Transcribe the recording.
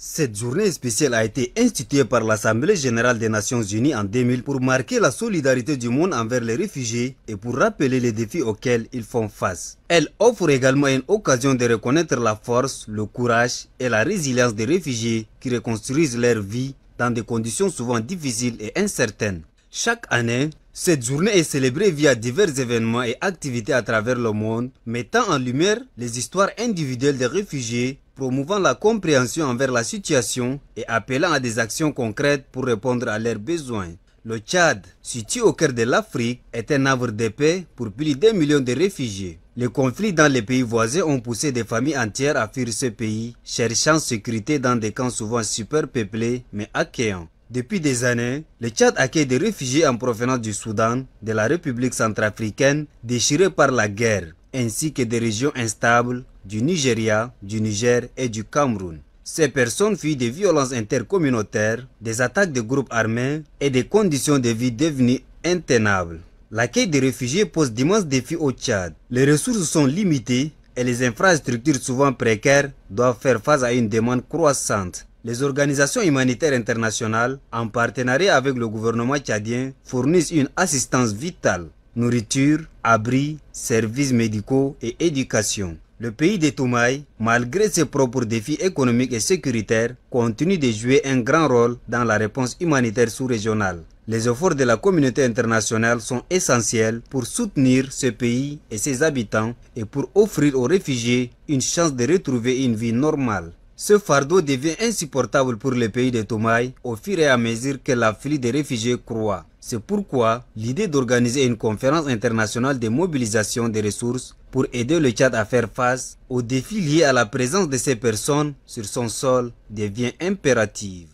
Cette journée spéciale a été instituée par l'Assemblée générale des Nations unies en 2000 pour marquer la solidarité du monde envers les réfugiés et pour rappeler les défis auxquels ils font face. Elle offre également une occasion de reconnaître la force, le courage et la résilience des réfugiés qui reconstruisent leur vie dans des conditions souvent difficiles et incertaines. Chaque année, cette journée est célébrée via divers événements et activités à travers le monde, mettant en lumière les histoires individuelles des réfugiés, promouvant la compréhension envers la situation et appelant à des actions concrètes pour répondre à leurs besoins. Le Tchad, situé au cœur de l'Afrique, est un havre de paix pour plus d'1 million de réfugiés. Les conflits dans les pays voisins ont poussé des familles entières à fuir ce pays, cherchant sécurité dans des camps souvent super peuplés mais accueillants. Depuis des années, le Tchad accueille des réfugiés en provenance du Soudan, de la République centrafricaine, déchirés par la guerre, ainsi que des régions instables du Nigeria, du Niger et du Cameroun. Ces personnes fuient des violences intercommunautaires, des attaques de groupes armés et des conditions de vie devenues intenables. L'accueil des réfugiés pose d'immenses défis au Tchad. Les ressources sont limitées et les infrastructures souvent précaires doivent faire face à une demande croissante. Les organisations humanitaires internationales, en partenariat avec le gouvernement tchadien, fournissent une assistance vitale: nourriture, abris, services médicaux et éducation. Le pays de Toumaï, malgré ses propres défis économiques et sécuritaires, continue de jouer un grand rôle dans la réponse humanitaire sous-régionale. Les efforts de la communauté internationale sont essentiels pour soutenir ce pays et ses habitants et pour offrir aux réfugiés une chance de retrouver une vie normale. Ce fardeau devient insupportable pour le pays de Toumaï au fur et à mesure que l'afflux des réfugiés croît. C'est pourquoi l'idée d'organiser une conférence internationale de mobilisation des ressources pour aider le Tchad à faire face aux défis liés à la présence de ces personnes sur son sol devient impérative.